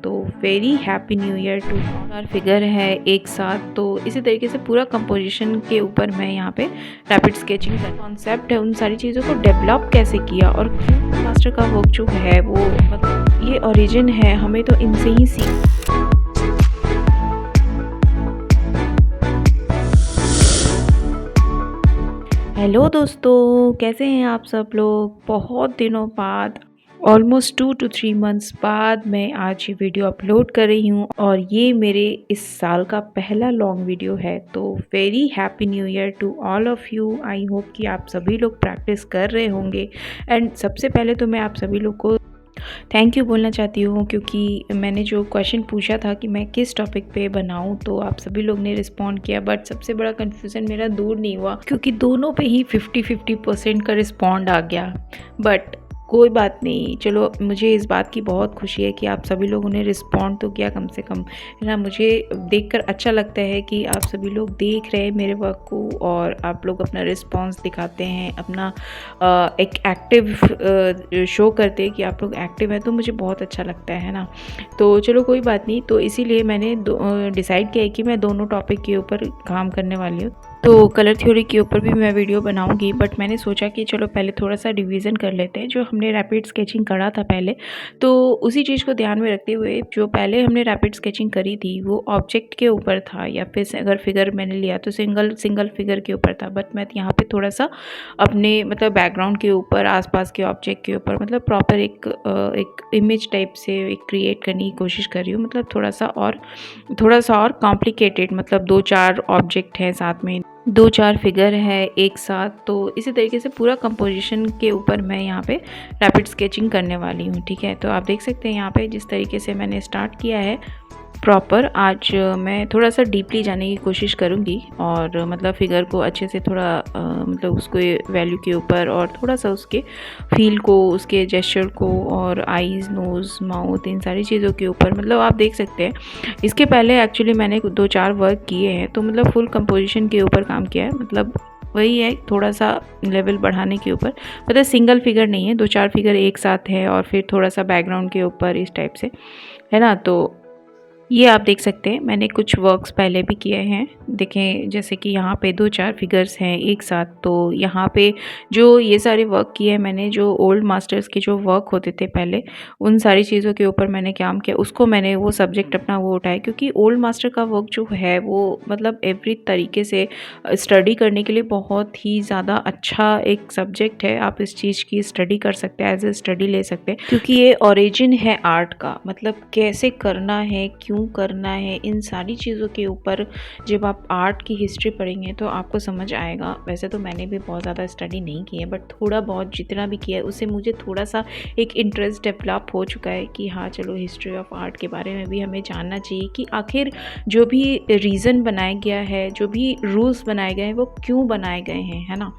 तो very happy new year to all figure है एक साथ। तो इसी तरीके से पूरा कंपोजिशन के ऊपर मैं यहाँ पे रैपिड स्केचिंग का कॉन्सेप्ट है, उन सारी चीज़ों को डेवलप कैसे किया और मास्टर का वर्क जो है वो मतलब ये ओरिजिन है, हमें तो इनसे ही सीख। हेलो दोस्तों, कैसे हैं आप सब लोग। बहुत दिनों बाद ऑलमोस्ट 2 to 3 मंथ्स बाद मैं आज ये वीडियो अपलोड कर रही हूँ और ये मेरे इस साल का पहला लॉन्ग वीडियो है। तो very happy new year to all of you. I hope कि आप सभी लोग प्रैक्टिस कर रहे होंगे। एंड सबसे पहले तो मैं आप सभी लोग को थैंक यू बोलना चाहती हूँ, क्योंकि मैंने जो क्वेश्चन पूछा था कि मैं किस टॉपिक पे बनाऊँ तो आप सभी लोग ने रिस्पॉन्ड किया। बट सबसे बड़ा कन्फ्यूज़न मेरा दूर नहीं हुआ, क्योंकि दोनों पे ही 50-50% का रिस्पॉन्ड आ गया। बट कोई बात नहीं, चलो मुझे इस बात की बहुत खुशी है कि आप सभी लोगों ने रिस्पॉन्ड तो किया कम से कम, है ना। मुझे देखकर अच्छा लगता है कि आप सभी लोग देख रहे हैं मेरे वर्क को और आप लोग अपना रिस्पॉन्स दिखाते हैं, अपना एक एक्टिव शो करते हैं कि आप लोग एक्टिव हैं, तो मुझे बहुत अच्छा लगता है ना। तो चलो कोई बात नहीं, तो इसीलिए मैंने डिसाइड किया है कि मैं दोनों टॉपिक के ऊपर काम करने वाली हूँ। तो कलर थ्योरी के ऊपर भी मैं वीडियो बनाऊंगी, बट मैंने सोचा कि चलो पहले थोड़ा सा डिवीज़न कर लेते हैं। जो हमने रैपिड स्केचिंग करा था पहले, तो उसी चीज़ को ध्यान में रखते हुए जो पहले हमने रैपिड स्केचिंग करी थी वो ऑब्जेक्ट के ऊपर था, या फिर अगर फिगर मैंने लिया तो सिंगल फिगर के ऊपर था। बट मैं यहाँ पे थोड़ा सा अपने मतलब बैकग्राउंड के ऊपर, आसपास के ऑब्जेक्ट के ऊपर मतलब प्रॉपर एक इमेज टाइप से एक क्रिएट करने की कोशिश कर रही हूँ। मतलब थोड़ा सा और कॉम्प्लिकेटेड, मतलब 2-4 ऑब्जेक्ट हैं साथ में, 2-4 फिगर है एक साथ। तो इसी तरीके से पूरा कंपोजिशन के ऊपर मैं यहाँ पे रैपिड स्केचिंग करने वाली हूँ। ठीक है, तो आप देख सकते हैं यहाँ पे जिस तरीके से मैंने स्टार्ट किया है प्रॉपर। आज मैं थोड़ा सा डीपली जाने की कोशिश करूँगी और मतलब फिगर को अच्छे से थोड़ा मतलब उसको वैल्यू के ऊपर और थोड़ा सा उसके फील को, उसके जेस्चर को और आईज़, नोज़, माउथ, इन सारी चीज़ों के ऊपर मतलब आप देख सकते हैं। इसके पहले एक्चुअली मैंने 2-4 वर्क किए हैं, तो मतलब फुल कंपोजिशन के ऊपर काम किया है। मतलब वही है, थोड़ा सा लेवल बढ़ाने के ऊपर, मतलब सिंगल फिगर नहीं है, 2-4 फिगर एक साथ है और फिर थोड़ा सा बैकग्राउंड के ऊपर इस टाइप से, है ना। तो ये आप देख सकते हैं मैंने कुछ वर्क्स पहले भी किए हैं। देखें, जैसे कि यहाँ पे 2-4 फिगर्स हैं एक साथ। तो यहाँ पे जो ये सारे वर्क किए हैं मैंने, जो ओल्ड मास्टर्स के जो वर्क होते थे पहले, उन सारी चीज़ों के ऊपर मैंने काम किया। उसको मैंने वो सब्जेक्ट अपना वो उठाया, क्योंकि ओल्ड मास्टर का वर्क जो है वो मतलब एवरी तरीके से स्टडी करने के लिए बहुत ही ज़्यादा अच्छा एक सब्जेक्ट है। आप इस चीज़ की स्टडी कर सकते हैं, एज ए स्टडी ले सकते हैं, क्योंकि ये ओरिजिन है आर्ट का। मतलब कैसे करना है, क्यों करना है, इन सारी चीज़ों के ऊपर जब आप आर्ट की हिस्ट्री पढ़ेंगे तो आपको समझ आएगा। वैसे तो मैंने भी बहुत ज़्यादा स्टडी नहीं की है, बट थोड़ा बहुत जितना भी किया है उससे मुझे थोड़ा सा एक इंटरेस्ट डेवलप हो चुका है कि हाँ चलो हिस्ट्री ऑफ आर्ट के बारे में भी हमें जानना चाहिए कि आखिर जो भी रीज़न बनाया गया है, जो भी रूल्स बनाए गए हैं, वो क्यों बनाए गए हैं, है ना।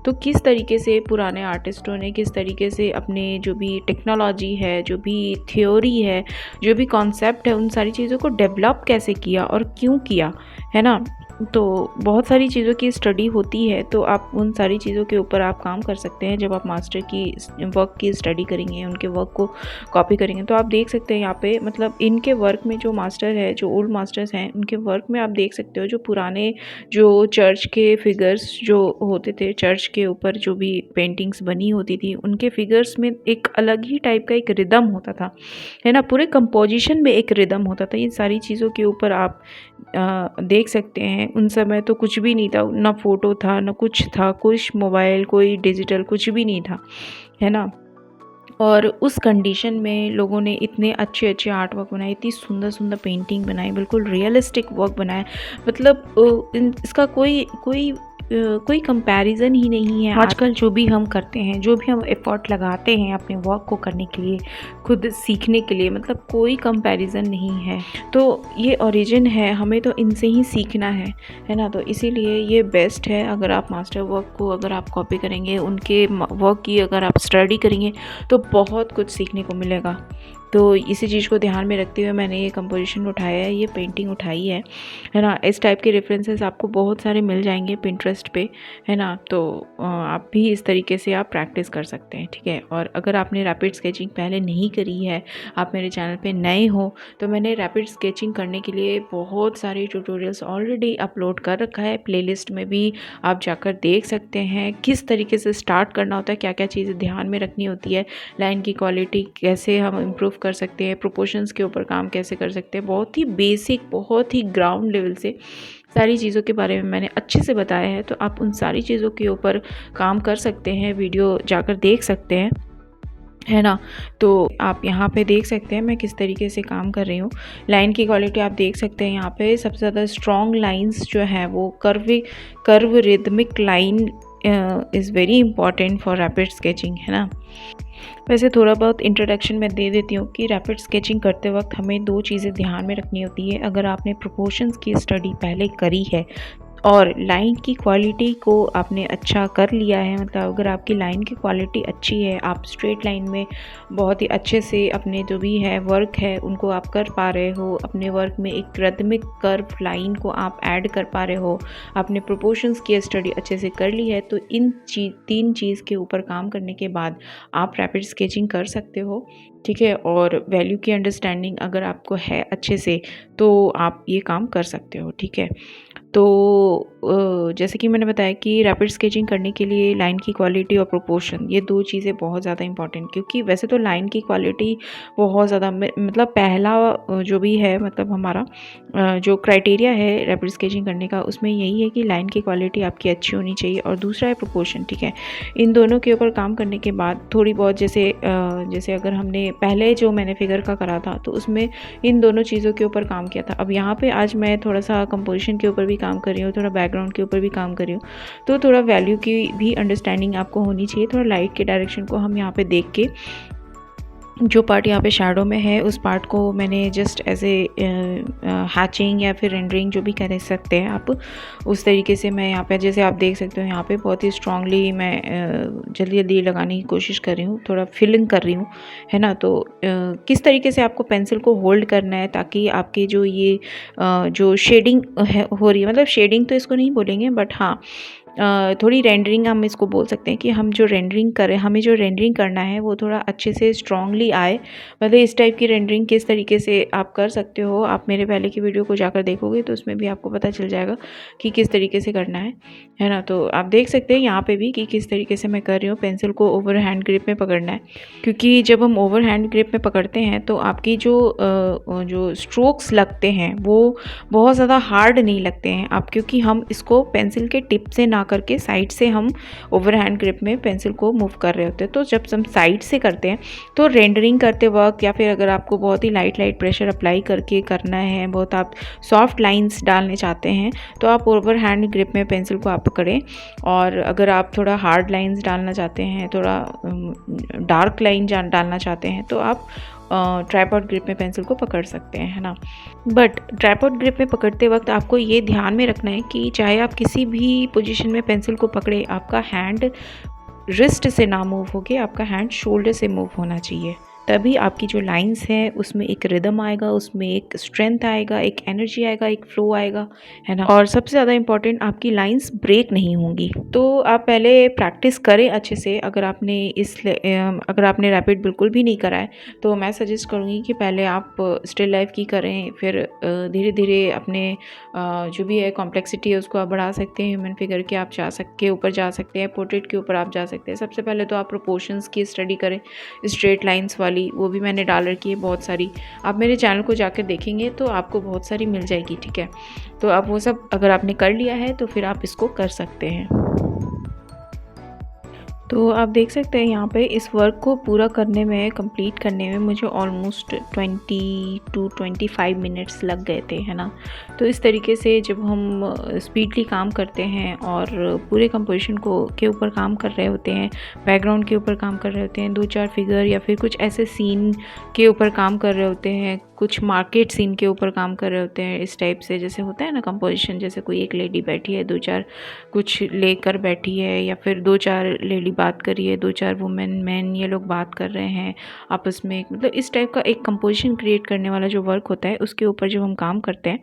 तो किस तरीके से पुराने आर्टिस्टों ने किस तरीके से अपने जो भी टेक्नोलॉजी है, जो भी थ्योरी है, जो भी कॉन्सेप्ट है, उन सारी चीज़ों को डेवलप कैसे किया और क्यों किया, है ना। तो बहुत सारी चीज़ों की स्टडी होती है, तो आप उन सारी चीज़ों के ऊपर आप काम कर सकते हैं। जब आप मास्टर की वर्क की स्टडी करेंगे, उनके वर्क को कॉपी करेंगे, तो आप देख सकते हैं यहाँ पे मतलब इनके वर्क में जो मास्टर है, जो ओल्ड मास्टर्स हैं, उनके वर्क में आप देख सकते हो जो पुराने जो चर्च के फिगर्स जो होते थे, चर्च के ऊपर जो भी पेंटिंग्स बनी होती थी, उनके फिगर्स में एक अलग ही टाइप का एक रिदम होता था, है ना। पूरे कंपोजिशन में एक रिदम होता था। इन सारी चीज़ों के ऊपर आप देख सकते हैं। उन समय तो कुछ भी नहीं था, ना फ़ोटो था, ना कुछ था, कुछ मोबाइल, कोई डिजिटल कुछ भी नहीं था, है ना। और उस कंडीशन में लोगों ने इतने अच्छे अच्छे आर्ट वर्क बनाए, इतनी सुंदर सुंदर पेंटिंग बनाई, बिल्कुल रियलिस्टिक वर्क बनाया। मतलब इसका कोई कंपैरिजन ही नहीं है। आजकल जो भी हम करते हैं, जो भी हम एफर्ट लगाते हैं अपने वर्क को करने के लिए, खुद सीखने के लिए, मतलब कोई कंपैरिजन नहीं है। तो ये ओरिजिन है, हमें तो इनसे ही सीखना है ना। तो इसीलिए ये बेस्ट है। अगर आप मास्टर वर्क को अगर आप कॉपी करेंगे, उनके वर्क की अगर आप स्टडी करेंगे, तो बहुत कुछ सीखने को मिलेगा। तो इसी चीज़ को ध्यान में रखते हुए मैंने ये कंपोजिशन उठाया है, ये पेंटिंग उठाई है ना। इस टाइप के रेफरेंसेस आपको बहुत सारे मिल जाएंगे पिंटरेस्ट पे, है ना। तो आप भी इस तरीके से आप प्रैक्टिस कर सकते हैं, ठीक है। और अगर आपने रैपिड स्केचिंग पहले नहीं करी है, आप मेरे चैनल पे नए हो, तो मैंने रैपिड स्केचिंग करने के लिए बहुत सारे ट्यूटोरियल्स ऑलरेडी अपलोड कर रखा है। प्लेलिस्ट में भी आप जाकर देख सकते हैं किस तरीके से स्टार्ट करना होता है, क्या क्या चीज़ें ध्यान में रखनी होती है, लाइन की क्वालिटी कैसे हम इम्प्रूव कर सकते हैं, प्रोपोर्शंस के ऊपर काम कैसे कर सकते हैं। बहुत ही बेसिक, बहुत ही ग्राउंड लेवल से सारी चीज़ों के बारे में मैंने अच्छे से बताया है। तो आप उन सारी चीज़ों के ऊपर काम कर सकते हैं, वीडियो जाकर देख सकते हैं, है ना। तो आप यहाँ पे देख सकते हैं मैं किस तरीके से काम कर रही हूँ। लाइन की क्वालिटी आप देख सकते हैं, यहाँ पे सबसे ज़्यादा स्ट्रॉन्ग लाइंस जो है वो curve rhythmic line is very important for rapid sketching, है ना। वैसे थोड़ा बहुत इंट्रोडक्शन मैं दे देती हूँ कि रैपिड स्केचिंग करते वक्त हमें 2 चीज़ें ध्यान में रखनी होती है। अगर आपने प्रोपोर्शंस की स्टडी पहले करी है और लाइन की क्वालिटी को आपने अच्छा कर लिया है, मतलब अगर आपकी लाइन की क्वालिटी अच्छी है, आप स्ट्रेट लाइन में बहुत ही अच्छे से अपने जो भी है वर्क है उनको आप कर पा रहे हो, अपने वर्क में एक रिदमिक कर्व लाइन को आप ऐड कर पा रहे हो, आपने प्रोपोर्शंस की स्टडी अच्छे से कर ली है, तो इन 3 चीज़ के ऊपर काम करने के बाद आप रैपिड स्केचिंग कर सकते हो, ठीक है। और वैल्यू की अंडरस्टैंडिंग अगर आपको है अच्छे से, तो आप ये काम कर सकते हो, ठीक है। तो जैसे कि मैंने बताया कि रैपिड स्केचिंग करने के लिए लाइन की क्वालिटी और प्रोपोर्शन, ये 2 चीज़ें बहुत ज़्यादा इंपॉर्टेंट, क्योंकि वैसे तो लाइन की क्वालिटी बहुत ज़्यादा मतलब पहला जो भी है, मतलब हमारा जो क्राइटेरिया है रैपिड स्केचिंग करने का, उसमें यही है कि लाइन की क्वालिटी आपकी अच्छी होनी चाहिए, और दूसरा है प्रोपोर्शन, ठीक है। इन दोनों के ऊपर काम करने के बाद थोड़ी बहुत जैसे अगर हमने पहले जो मैंने फिगर का करा था, तो उसमें इन दोनों चीज़ों के ऊपर काम किया था। अब यहाँ पे आज मैं थोड़ा सा कंपोजिशन के ऊपर भी काम कर रही हूँ, थोड़ा बैकग्राउंड के ऊपर भी काम कर रही हूँ, तो थोड़ा वैल्यू की भी अंडरस्टैंडिंग आपको होनी चाहिए। थोड़ा लाइट के डायरेक्शन को हम यहाँ पे देख के, जो पार्ट यहाँ पे शैडो में है उस पार्ट को मैंने जस्ट एज ए हैचिंग या फिर रेंडरिंग जो भी कह सकते हैं आप, उस तरीके से मैं यहाँ पे, जैसे आप देख सकते हो यहाँ पे बहुत ही स्ट्रांगली मैं जल्दी जल्दी लगाने की कोशिश कर रही हूँ, थोड़ा फिलिंग कर रही हूँ, है ना। तो किस तरीके से आपको पेंसिल को होल्ड करना है ताकि आपके जो ये जो शेडिंग हो रही है, मतलब शेडिंग तो इसको नहीं बोलेंगे, बट हाँ थोड़ी रेंडरिंग हम इसको बोल सकते हैं कि हम जो रेंडरिंग करें, हमें जो रेंडरिंग करना है वो थोड़ा अच्छे से स्ट्रांगली आए। मतलब इस टाइप की रेंडरिंग किस तरीके से आप कर सकते हो, आप मेरे पहले की वीडियो को जाकर देखोगे तो उसमें भी आपको पता चल जाएगा कि किस तरीके से करना है ना। तो आप देख सकते हैं यहाँ पे भी कि किस तरीके से मैं कर रही हूँ। पेंसिल को ओवर हैंड ग्रिप में पकड़ना है, क्योंकि जब हम ओवर हैंड ग्रिप में पकड़ते हैं तो आपकी जो स्ट्रोक्स लगते हैं वो बहुत ज़्यादा हार्ड नहीं लगते हैं आप, क्योंकि हम इसको पेंसिल के टिप से ना करके साइड से हम ओवर हैंड ग्रिप में पेंसिल को मूव कर रहे होते हैं। तो जब हम साइड से करते हैं तो रेंडरिंग करते वक्त, या फिर अगर आपको बहुत ही लाइट प्रेशर अप्लाई करके करना है, बहुत आप सॉफ्ट लाइंस डालने चाहते हैं, तो आप ओवर हैंड ग्रिप में पेंसिल को आप पकड़ें। और अगर आप थोड़ा हार्ड लाइंस डालना चाहते हैं, थोड़ा डार्क लाइन डालना चाहते हैं, तो आप ट्राइपॉड ग्रिप में पेंसिल को पकड़ सकते हैं, है ना। बट ट्राइपॉड ग्रिप में पकड़ते वक्त आपको ये ध्यान में रखना है कि चाहे आप किसी भी पोजीशन में पेंसिल को पकड़े, आपका हैंड रिस्ट से ना मूव होके आपका हैंड शोल्डर से मूव होना चाहिए। तभी आपकी जो लाइंस हैं उसमें एक रिदम आएगा, उसमें एक स्ट्रेंथ आएगा, एक एनर्जी आएगा, एक फ्लो आएगा, है ना। और सबसे ज़्यादा इंपॉर्टेंट, आपकी लाइंस ब्रेक नहीं होंगी। तो आप पहले प्रैक्टिस करें अच्छे से। अगर आपने रैपिड बिल्कुल भी नहीं करा है तो मैं सजेस्ट करूँगी कि पहले आप स्टिल लाइफ की करें, फिर धीरे धीरे अपने जो भी है कॉम्प्लेक्सिटी है उसको आप बढ़ा सकते हैं। ह्यूमन फिगर के आप ऊपर जा सकते हैं, पोर्ट्रेट के ऊपर आप जा सकते हैं। सबसे पहले तो आप प्रोपोर्शंस की स्टडी करें, स्ट्रेट लाइंस वाली, वो भी मैंने डाल रखी है बहुत सारी। आप मेरे चैनल को जाकर देखेंगे तो आपको बहुत सारी मिल जाएगी, ठीक है। तो आप वो सब अगर आपने कर लिया है तो फिर आप इसको कर सकते हैं। तो आप देख सकते हैं यहाँ पे इस वर्क को पूरा करने में, कंप्लीट करने में मुझे ऑलमोस्ट 20 to 25 मिनट्स लग गए थे, है ना। तो इस तरीके से जब हम स्पीडली काम करते हैं और पूरे कंपोजिशन के ऊपर काम कर रहे होते हैं, बैकग्राउंड के ऊपर काम कर रहे होते हैं, 2-4 फिगर या फिर कुछ ऐसे सीन के ऊपर काम कर रहे होते हैं, कुछ मार्केट सीन के ऊपर काम कर रहे होते हैं, इस टाइप से जैसे होता है ना कंपोजिशन, जैसे कोई एक लेडी बैठी है, 2-4 कुछ लेकर बैठी है, या फिर 2-4 लेडी बात कर रही है, 2-4 वुमेन, मेन ये लोग बात कर रहे हैं आपस में, मतलब इस टाइप का एक कंपोज़िशन क्रिएट करने वाला जो वर्क होता है उसके ऊपर जब हम काम करते हैं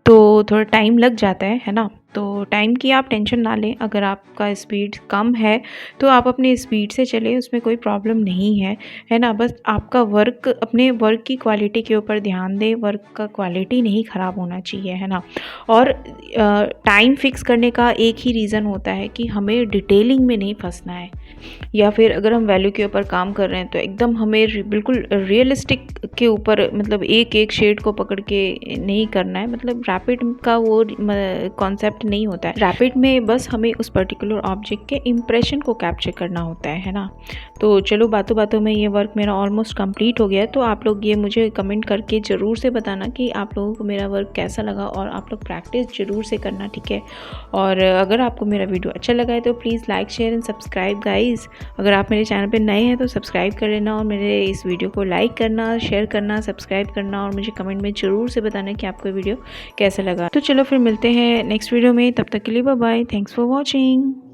तो थोड़ा टाइम लग जाता है ना? तो टाइम की आप टेंशन ना लें, अगर आपका स्पीड कम है तो आप अपनी स्पीड से चलें, उसमें कोई प्रॉब्लम नहीं है ना? बस आपका वर्क, अपने वर्क की क्वालिटी के ऊपर ध्यान दें, वर्क का क्वालिटी नहीं ख़राब होना चाहिए, है ना? और टाइम फिक्स करने का एक ही रीज़न होता है कि हमें डिटेलिंग में नहीं फँसना है, या फिर अगर हम वैल्यू के ऊपर काम कर रहे हैं तो एकदम हमें बिल्कुल रियलिस्टिक के ऊपर, मतलब एक एक शेड को पकड़ के नहीं करना है। मतलब रैपिड का वो कॉन्सेप्ट नहीं होता है। रैपिड में बस हमें उस पर्टिकुलर ऑब्जेक्ट के इम्प्रेशन को कैप्चर करना होता है ना? तो चलो, बातों बातों में ये वर्क मेरा ऑलमोस्ट कंप्लीट हो गया है। तो आप लोग ये मुझे कमेंट करके ज़रूर से बताना कि आप लोगों को मेरा वर्क कैसा लगा, और आप लोग प्रैक्टिस ज़रूर से करना, ठीक है? और अगर आपको मेरा वीडियो अच्छा लगा है तो please like, share and subscribe guys. अगर आप मेरे चैनल पे नए हैं तो सब्सक्राइब कर लेना, और मेरे इस वीडियो को लाइक करना, शेयर करना, सब्सक्राइब करना, और मुझे कमेंट में ज़रूर से बताना कि आपको वीडियो कैसा लगा। तो चलो फिर मिलते हैं नेक्स्ट वीडियो में, तब तक के लिए bye bye, thanks for watching.